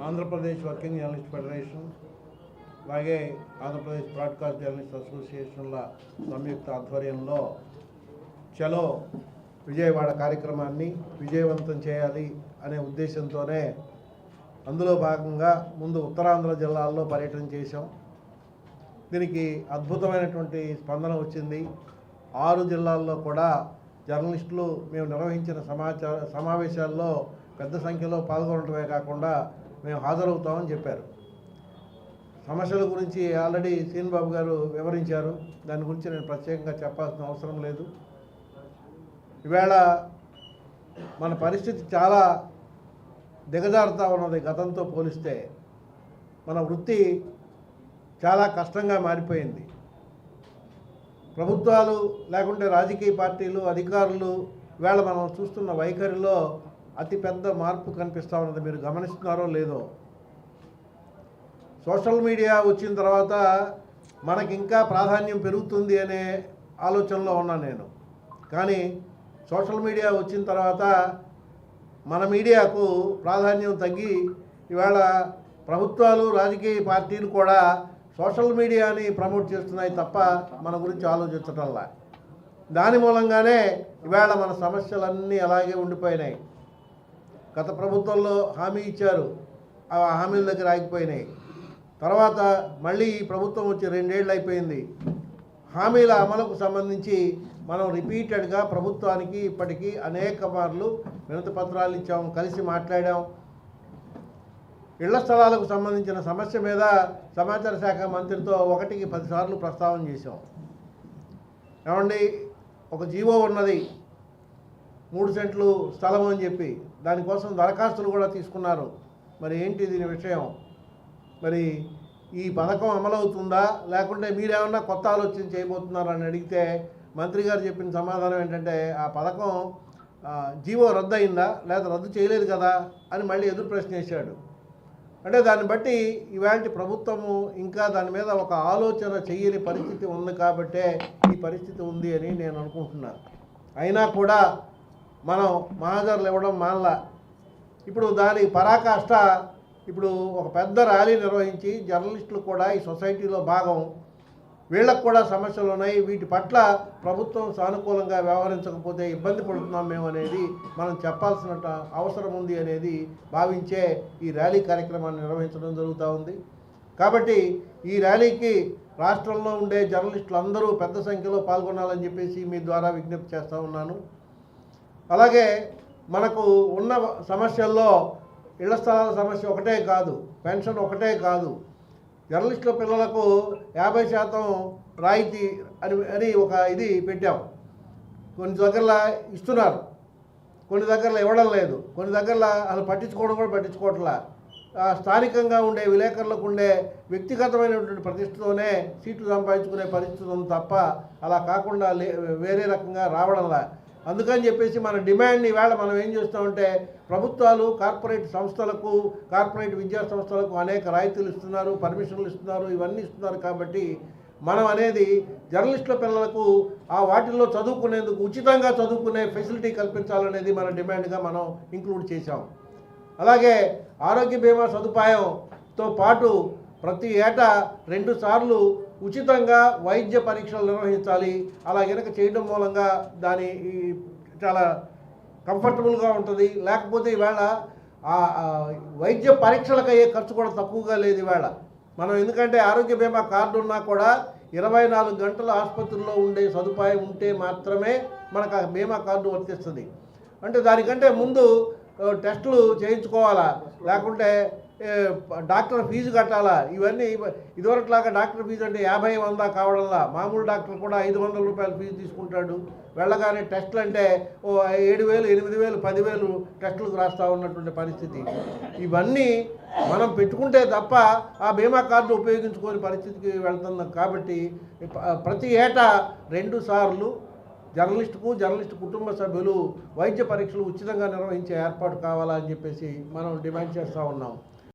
Andhra Pradesh working journalist federation అలాగే Andhra Pradesh broadcast journalist అసోసియేషన్ల సంయుక్త ఆధ్వర్యంలో చలో విజయవాడ కార్యక్రమాన్ని విజయవంతం చేయాలి అనే ఉద్దేశంతోనే అందులో భాగంగా ముందు ఉత్తరాంధ్ర జిల్లాల్లో పర్యటన చేశాం. దీనికి అద్భుతమైనటువంటి స్పందన వచ్చింది. 6 జిల్లాల్లో కూడా జర్నలిస్టులు మేము నిర్వహించిన సమావేశాల్లో పెద్ద సంఖ్యలో పాల్గొనడమే కాకుండా మేము హాజరవుతామని చెప్పారు. సమస్యల గురించి ఆల్రెడీ శ్రీనిబాబు గారు వివరించారు. దాని గురించి నేను ప్రత్యేకంగా చెప్పాల్సిన అవసరం లేదు. ఈవేళ మన పరిస్థితి చాలా దిగజారుతూ ఉన్నది. గతంతో పోలిస్తే మన వృత్తి చాలా కష్టంగా మారిపోయింది. ప్రభుత్వాలు లేకుంటే రాజకీయ పార్టీలు అధికారులు ఈవేళ మనం చూస్తున్న వైఖరిలో అతిపెద్ద మార్పు కనిపిస్తూ ఉన్నది. మీరు గమనిస్తున్నారో లేదో. సోషల్ మీడియా వచ్చిన తర్వాత మనకి ఇంకా ప్రాధాన్యం పెరుగుతుంది అనే ఆలోచనలో ఉన్నాను నేను. కానీ సోషల్ మీడియా వచ్చిన తర్వాత మన మీడియాకు ప్రాధాన్యం తగ్గి ఇవాళ ప్రభుత్వాలు రాజకీయ పార్టీలు కూడా సోషల్ మీడియాని ప్రమోట్ చేస్తున్నాయి తప్ప మన గురించి ఆలోచించటంలా. దాని మూలంగానే ఇవాళ మన సమస్యలన్నీ అలాగే ఉండిపోయినాయి. గత ప్రభుత్వంలో హామీ ఇచ్చారు, ఆ హామీల దగ్గర ఆగిపోయినాయి. తర్వాత మళ్ళీ ఈ ప్రభుత్వం వచ్చి 2 ఏళ్ళు అయిపోయింది. హామీల అమలుకు సంబంధించి మనం రిపీటెడ్గా ప్రభుత్వానికి ఇప్పటికీ అనేక మార్లు వినతి పత్రాలు ఇచ్చాం, కలిసి మాట్లాడాం. ఇళ్ల స్థలాలకు సంబంధించిన సమస్య మీద సమాచార శాఖ మంత్రితో 1కి 10 సార్లు ప్రస్తావన చేశాం. ఏమండి, ఒక జీవో ఉన్నది 3 సెంట్లు స్థలం అని చెప్పి, దానికోసం దరఖాస్తులు కూడా తీసుకున్నారు. మరి ఏంటి దీని విషయం? మరి ఈ పథకం అమలవుతుందా లేకుంటే మీరేమన్నా కొత్త ఆలోచన చేయబోతున్నారని అడిగితే మంత్రి గారు చెప్పిన సమాధానం ఏంటంటే ఆ పథకం జీవో రద్దు అయిందా లేదా రద్దు చేయలేదు కదా అని మళ్ళీ ఎదురు ప్రశ్న వేశాడు. అంటే దాన్ని బట్టి ఇవాళ ప్రభుత్వము ఇంకా దాని మీద ఒక ఆలోచన చేయని పరిస్థితి ఉంది కాబట్టే ఈ పరిస్థితి ఉంది అని నేను అనుకుంటున్నాను. అయినా కూడా మనం మహాజర్లు ఇవ్వడం మానలా. ఇప్పుడు దాని పరాకాష్ట ఇప్పుడు ఒక పెద్ద ర్యాలీ నిర్వహించి జర్నలిస్టులు కూడా ఈ సొసైటీలో భాగం, వీళ్ళకు కూడా సమస్యలు ఉన్నాయి, వీటి పట్ల ప్రభుత్వం సానుకూలంగా వ్యవహరించకపోతే ఇబ్బంది పడుతున్నాం మేము అనేది మనం చెప్పాల్సిన అవసరం ఉంది అనేది భావించే ఈ ర్యాలీ కార్యక్రమాన్ని నిర్వహించడం జరుగుతూ ఉంది. కాబట్టి ఈ ర్యాలీకి రాష్ట్రంలో ఉండే జర్నలిస్టులు అందరూ పెద్ద సంఖ్యలో పాల్గొనాలని చెప్పేసి మీ ద్వారా విజ్ఞప్తి చేస్తూ ఉన్నాను. అలాగే మనకు ఉన్న సమస్యల్లో ఇళ్ల స్థలాల సమస్య ఒకటే కాదు, పెన్షన్ ఒకటే కాదు, జర్నలిస్టుల పిల్లలకు 50% రాయితీ అని ఒక ఇది పెట్టాం. కొన్ని దగ్గరలో ఇస్తున్నారు, కొన్ని దగ్గరలో ఇవ్వడం లేదు, కొన్ని దగ్గరలో అసలు పట్టించుకోవడం కూడా పట్టించుకోవట్లా. స్థానికంగా ఉండే విలేకరులకు ఉండే వ్యక్తిగతమైనటువంటి ప్రతిష్టతోనే సీట్లు సంపాదించుకునే పరిస్థితి ఉంది తప్ప అలా కాకుండా వేరే రకంగా రావడంలా. అందుకని చెప్పేసి మన డిమాండ్ని ఈవేళ మనం ఏం చేస్తామంటే ప్రభుత్వాలు కార్పొరేట్ సంస్థలకు, కార్పొరేట్ విద్యా సంస్థలకు అనేక రాయితీలు ఇస్తున్నారు, పర్మిషన్లు ఇస్తున్నారు, ఇవన్నీ ఇస్తున్నారు. కాబట్టి మనం అనేది జర్నలిస్టుల పిల్లలకు ఆ వాటిల్లో చదువుకునేందుకు ఉచితంగా చదువుకునే ఫెసిలిటీ కల్పించాలనేది మన డిమాండ్గా మనం ఇంక్లూడ్ చేశాం. అలాగే ఆరోగ్య బీమా సదుపాయంతో పాటు ప్రతి ఏటా 2 సార్లు ఉచితంగా వైద్య పరీక్షలు నిర్వహించాలి. అలా కనుక చేయడం మూలంగా దాని చాలా కంఫర్టబుల్గా ఉంటుంది. లేకపోతే ఈవేళ వైద్య పరీక్షలకు అయ్యే ఖర్చు కూడా తక్కువగా లేదు ఈవేళ మనం. ఎందుకంటే ఆరోగ్య బీమా కార్డు ఉన్నా కూడా 24 గంటలు ఆసుపత్రిలో ఉండే సదుపాయం ఉంటే మాత్రమే మనకు ఆ బీమా కార్డు వర్తిస్తుంది. అంటే దానికంటే ముందు టెస్టులు చేయించుకోవాలా, లేకుంటే డాక్టర్ ఫీజు కట్టాలా. ఇవన్నీ ఇదివరకులాగా డాక్టర్ ఫీజు అంటే 50-100 కావడంలా మామూలు డాక్టర్ కూడా 500 రూపాయలు ఫీజు తీసుకుంటాడు. వెళ్ళగానే టెస్టులు అంటే 7,000, 8,000, 10,000 టెస్టులకు రాస్తూ ఉన్నటువంటి పరిస్థితి. ఇవన్నీ మనం పెట్టుకుంటే తప్ప ఆ బీమా కార్డు ఉపయోగించుకోని పరిస్థితికి వెళ్తున్నాం. కాబట్టి ప్రతి ఏటా 2 సార్లు జర్నలిస్టు కుటుంబ సభ్యులు వైద్య పరీక్షలు ఉచితంగా నిర్వహించే ఏర్పాటు కావాలని చెప్పేసి మనం డిమాండ్ చేస్తూ ఉన్నాం.